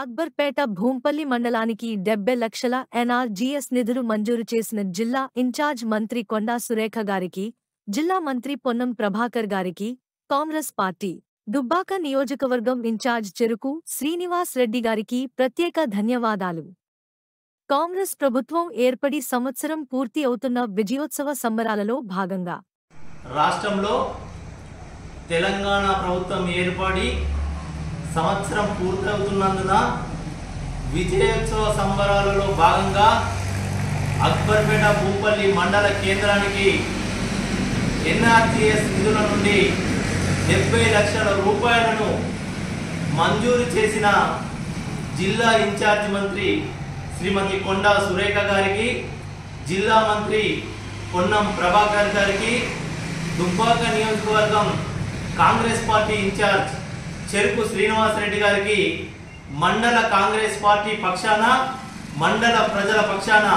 అక్బర్పేట భూంపల్లి మండలానికి 70 లక్షల ఎన్ఆర్జీఎస్ నిధులు మంజూరు చేసిన జిల్లా ఇన్ఛార్జ్ మంత్రి కొండా సురేఖ గారికి, జిల్లా మంత్రి పొన్నం ప్రభాకర్ గారికి, కాంగ్రెస్ పార్టీ దుబ్బాక నియోజకవర్గం ఇన్ఛార్జ్ చెరుకు శ్రీనివాస్ రెడ్డి గారికి ప్రత్యేక ధన్యవాదాలు. కాంగ్రెస్ ప్రభుత్వం ఏర్పడి సంవత్సరం పూర్తి అవుతున్న విజయోత్సవ సంబరాలలో భాగంగా రాష్ట్రంలో తెలంగాణ ప్రభుత్వం ఏర్పడి సంవత్సరం పూర్తవుతున్నందున విజయోత్సవ సంబరాలలో భాగంగా అక్బర్పేట భూంపల్లి మండల కేంద్రానికి ఎన్ఆర్జీఎస్ నిధుల నుండి 70 లక్షల రూపాయలను మంజూరు చేసిన జిల్లా ఇన్ఛార్జ్ మంత్రి శ్రీమతి కొండా సురేఖ గారికి, జిల్లా మంత్రి పొన్నం ప్రభాకర్ గారికి, దుబ్బాక నియోజకవర్గం కాంగ్రెస్ పార్టీ ఇన్ఛార్జ్ చెరుకు శ్రీనివాస్ రెడ్డి గారికి మండల కాంగ్రెస్ పార్టీ పక్షాన, మండల ప్రజల పక్షాన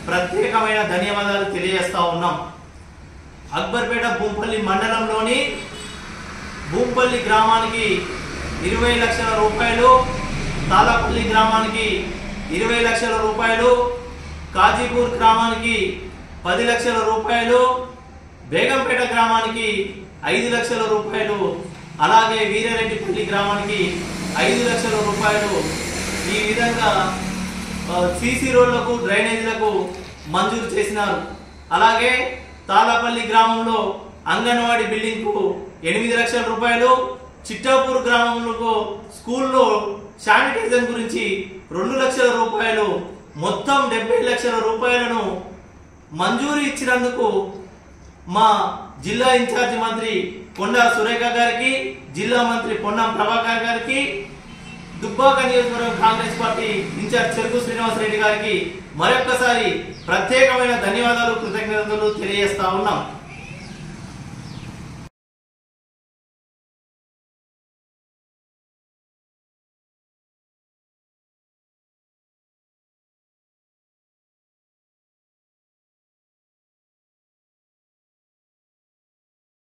ప్రత్యేకమైన ధన్యవాదాలు తెలియజేస్తా ఉన్నాం. అక్బర్పేట భూంపల్లి మండలంలోని భూంపల్లి గ్రామానికి 20 లక్షల రూపాయలు, తాళపల్లి గ్రామానికి 20 లక్షల రూపాయలు, కాజీపూర్ గ్రామానికి 10 లక్షల రూపాయలు, బేగంపేట గ్రామానికి 5 లక్షల రూపాయలు, అలాగే వీరారెడ్డిపల్లి గ్రామానికి 5 లక్షల రూపాయలు ఈ విధంగా సీసీ రోడ్లకు, డ్రైనేజీలకు మంజూరు చేసినారు. అలాగే తాళపల్లి గ్రామంలో అంగన్వాడీ బిల్డింగ్కు 8 లక్షల రూపాయలు, చిట్టాపూర్ గ్రామంలో స్కూల్లో శానిటైజర్ గురించి 2 లక్షల రూపాయలు, మొత్తం 70 లక్షల రూపాయలను మంజూరు ఇచ్చినందుకు మా జిల్లా ఇన్ఛార్జి మంత్రి కొండా సురేఖ గారికి, జిల్లా మంత్రి పొన్నం ప్రభాకర్ గారికి, దుబ్బాక నియోజకవర్గం కాంగ్రెస్ పార్టీ ఇన్ఛార్జ్ చెరుకు శ్రీనివాస్ రెడ్డి గారికి మరొక్కసారి ప్రత్యేకమైన ధన్యవాదాలు, కృతజ్ఞతలు తెలియజేస్తా ఉన్నాం.